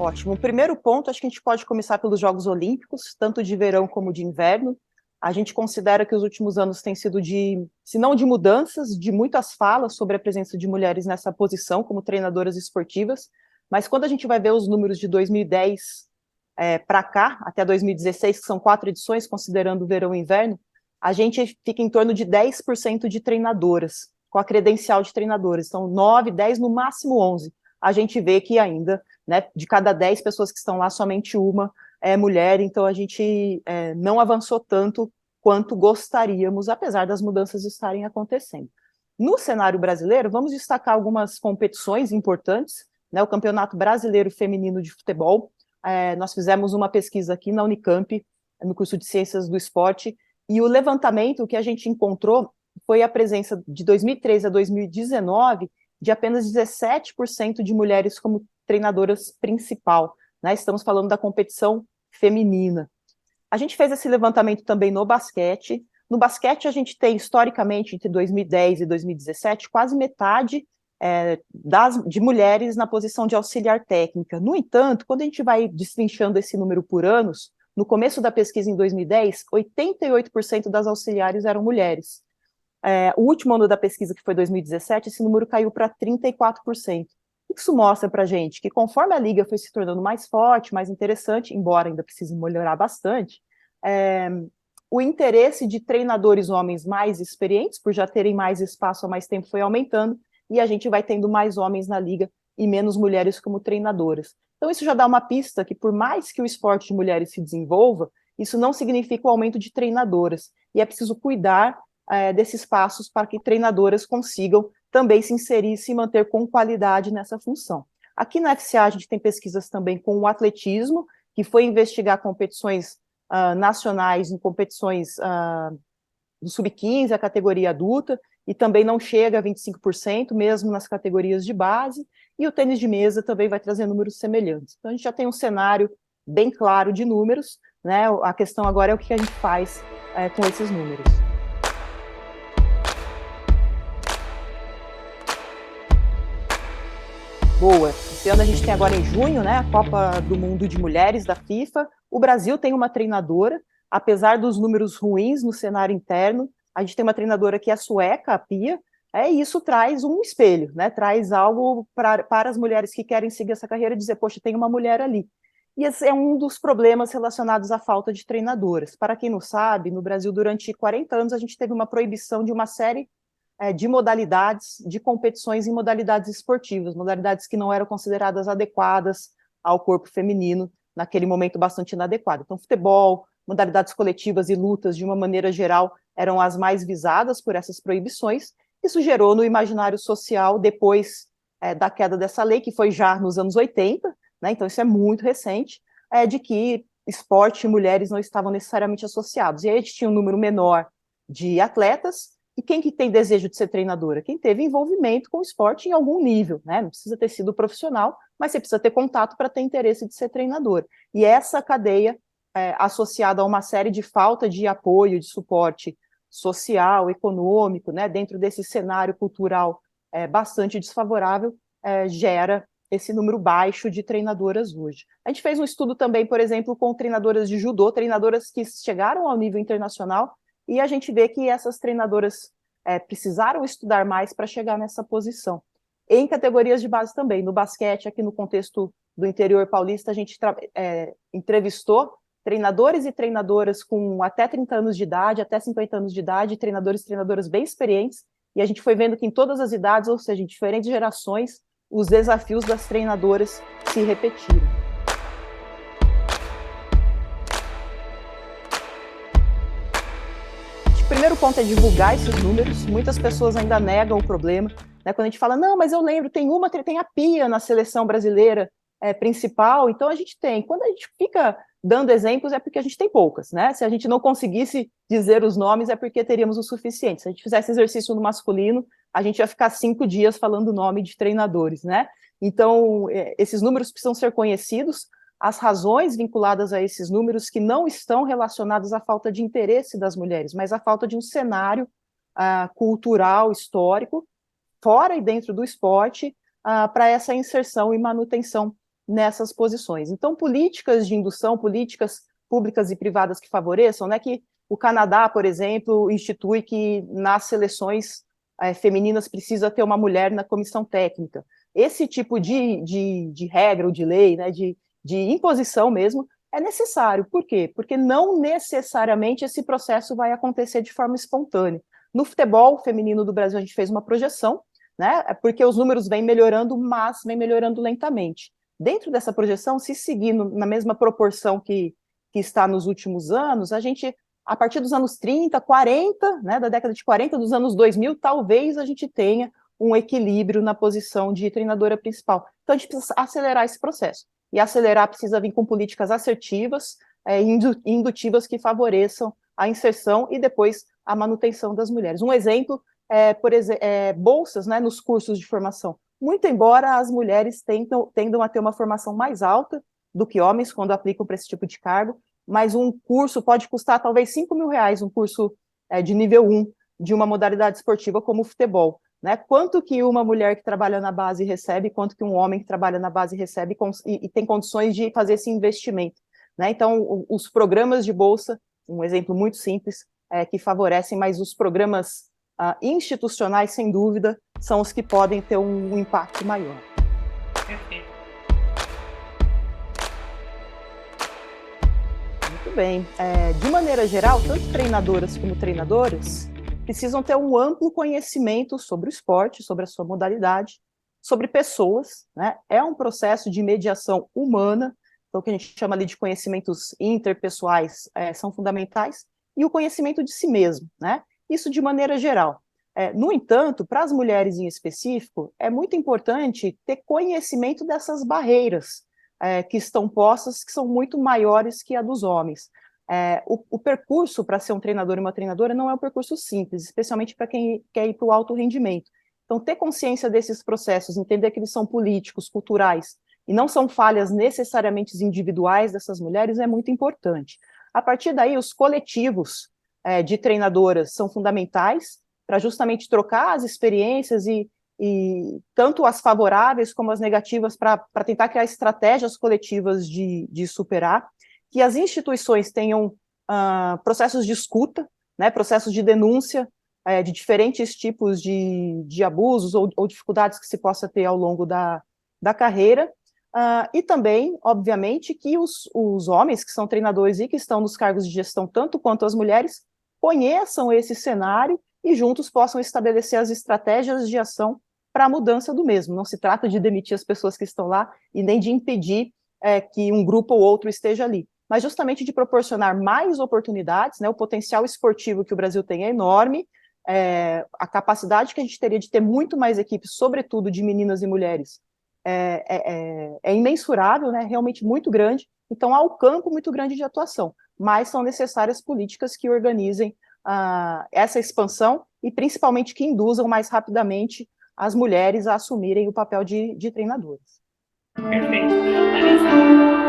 Ótimo. O primeiro ponto, acho que a gente pode começar pelos Jogos Olímpicos, tanto de verão como de inverno. A gente considera que os últimos anos têm sido se não de mudanças, de muitas falas sobre a presença de mulheres nessa posição como treinadoras esportivas, mas quando a gente vai ver os números de 2010 para cá, até 2016, que são 4 edições, considerando o verão e inverno, a gente fica em torno de 10% de treinadoras, com a credencial de treinadoras. Então, 9, 10, no máximo 11. A gente vê que ainda, né, de cada 10 pessoas que estão lá, somente uma é mulher, então a gente não avançou tanto quanto gostaríamos, apesar das mudanças estarem acontecendo. No cenário brasileiro, vamos destacar algumas competições importantes, né, o Campeonato Brasileiro Feminino de Futebol. Nós fizemos uma pesquisa aqui na Unicamp, no curso de Ciências do Esporte, e o levantamento que a gente encontrou foi a presença de 2013 a 2019 de apenas 17% de mulheres como treinadoras principal, né? Estamos falando da competição feminina. A gente fez esse levantamento também no basquete. No basquete, a gente tem, historicamente, entre 2010 e 2017, quase metade de mulheres na posição de auxiliar técnica. No entanto, quando a gente vai destrinchando esse número por anos, no começo da pesquisa, em 2010, 88% das auxiliares eram mulheres. O último ano da pesquisa, que foi 2017, esse número caiu para 34%. Isso mostra para a gente que, conforme a liga foi se tornando mais forte, mais interessante, embora ainda precise melhorar bastante, o interesse de treinadores homens mais experientes, por já terem mais espaço há mais tempo, foi aumentando, e a gente vai tendo mais homens na liga e menos mulheres como treinadoras. Então, isso já dá uma pista que, por mais que o esporte de mulheres se desenvolva, isso não significa o aumento de treinadoras, e é preciso cuidar desses passos para que treinadoras consigam também se inserir e se manter com qualidade nessa função. Aqui na FCA a gente tem pesquisas também com o atletismo, que foi investigar competições nacionais em competições do sub-15, a categoria adulta, e também não chega a 25%, mesmo nas categorias de base, e o tênis de mesa também vai trazer números semelhantes. Então a gente já tem um cenário bem claro de números, né? A questão agora é o que a gente faz com esses números. Boa. Esse ano a gente tem agora em junho, né, a Copa do Mundo de Mulheres da FIFA. O Brasil tem uma treinadora, apesar dos números ruins no cenário interno, a gente tem uma treinadora que é sueca, a Pia, e isso traz um espelho, né, traz algo para as mulheres que querem seguir essa carreira, dizer, poxa, tem uma mulher ali. E esse é um dos problemas relacionados à falta de treinadoras. Para quem não sabe, no Brasil, durante 40 anos, a gente teve uma proibição de uma série de modalidades, de competições em modalidades esportivas, modalidades que não eram consideradas adequadas ao corpo feminino, naquele momento bastante inadequado. Então, futebol, modalidades coletivas e lutas, de uma maneira geral, eram as mais visadas por essas proibições. Isso gerou no imaginário social, depois da queda dessa lei, que foi já nos anos 80, né, então isso é muito recente, de que esporte e mulheres não estavam necessariamente associados. E aí a gente tinha um número menor de atletas. E quem que tem desejo de ser treinadora? Quem teve envolvimento com o esporte em algum nível, né? Não precisa ter sido profissional, mas você precisa ter contato para ter interesse de ser treinador. E essa cadeia, associada a uma série de falta de apoio, de suporte social, econômico, né, dentro desse cenário cultural bastante desfavorável, gera esse número baixo de treinadoras hoje. A gente fez um estudo também, por exemplo, com treinadoras de judô, treinadoras que chegaram ao nível internacional, e a gente vê que essas treinadoras precisaram estudar mais para chegar nessa posição. Em categorias de base também. No basquete, aqui no contexto do interior paulista, a gente entrevistou treinadores e treinadoras com até 30 anos de idade, até 50 anos de idade, treinadores e treinadoras bem experientes, e a gente foi vendo que em todas as idades, ou seja, em diferentes gerações, os desafios das treinadoras se repetiram. O primeiro ponto é divulgar esses números. Muitas pessoas ainda negam o problema, né? Quando a gente fala, não, mas eu lembro, tem a Pia na seleção brasileira principal, então a gente tem. Quando a gente fica dando exemplos, é porque a gente tem poucas, né? Se a gente não conseguisse dizer os nomes, é porque teríamos o suficiente. Se a gente fizesse exercício no masculino, a gente ia ficar 5 dias falando o nome de treinadores, né? Então, esses números precisam ser conhecidos, as razões vinculadas a esses números que não estão relacionadas à falta de interesse das mulheres, mas à falta de um cenário cultural, histórico, fora e dentro do esporte, para essa inserção e manutenção nessas posições. Então, políticas de indução, políticas públicas e privadas que favoreçam, né, que o Canadá, por exemplo, institui que nas seleções femininas precisa ter uma mulher na comissão técnica. Esse tipo de regra ou de lei, né, de imposição mesmo, é necessário. Por quê? Porque não necessariamente esse processo vai acontecer de forma espontânea. No futebol feminino do Brasil, a gente fez uma projeção, né, porque os números vêm melhorando, mas vêm melhorando lentamente. Dentro dessa projeção, se seguir na mesma proporção que está nos últimos anos, a gente, a partir dos anos 30, 40, né, da década de 40, dos anos 2000, talvez a gente tenha um equilíbrio na posição de treinadora principal. Então, a gente precisa acelerar esse processo. E acelerar precisa vir com políticas assertivas e indutivas que favoreçam a inserção e depois a manutenção das mulheres. Um exemplo bolsas, né, nos cursos de formação. Muito embora as mulheres tendam a ter uma formação mais alta do que homens quando aplicam para esse tipo de cargo, mas um curso pode custar talvez R$ 5.000, um curso de nível 1 de uma modalidade esportiva como o futebol. Né? Quanto que uma mulher que trabalha na base recebe, quanto que um homem que trabalha na base recebe e tem condições de fazer esse investimento. Né? Então, os programas de bolsa, um exemplo muito simples, que favorecem, mas os programas institucionais, sem dúvida, são os que podem ter um impacto maior. Perfeito. Muito bem. De maneira geral, tanto treinadoras como treinadores precisam ter um amplo conhecimento sobre o esporte, sobre a sua modalidade, sobre pessoas, né? É um processo de mediação humana, então o que a gente chama ali de conhecimentos interpessoais são fundamentais, e o conhecimento de si mesmo, né? Isso de maneira geral. No entanto, para as mulheres em específico, é muito importante ter conhecimento dessas barreiras que estão postas, que são muito maiores que a dos homens. O percurso para ser um treinador e uma treinadora não é um percurso simples, especialmente para quem quer ir para o alto rendimento. Então, ter consciência desses processos, entender que eles são políticos, culturais, e não são falhas necessariamente individuais dessas mulheres, é muito importante. A partir daí, os coletivos de treinadoras são fundamentais para justamente trocar as experiências e tanto as favoráveis como as negativas para tentar criar estratégias coletivas de superar, que as instituições tenham processos de escuta, né, processos de denúncia de diferentes tipos de abusos ou dificuldades que se possa ter ao longo da carreira, e também, obviamente, que os homens que são treinadores e que estão nos cargos de gestão, tanto quanto as mulheres, conheçam esse cenário e juntos possam estabelecer as estratégias de ação para a mudança do mesmo. Não se trata de demitir as pessoas que estão lá e nem de impedir que um grupo ou outro esteja ali, mas justamente de proporcionar mais oportunidades, né? O potencial esportivo que o Brasil tem é enorme, a capacidade que a gente teria de ter muito mais equipes, sobretudo de meninas e mulheres, é imensurável, né? Realmente muito grande, então há um campo muito grande de atuação, mas são necessárias políticas que organizem essa expansão e principalmente que induzam mais rapidamente as mulheres a assumirem o papel de treinadoras. Perfeito. Larissa,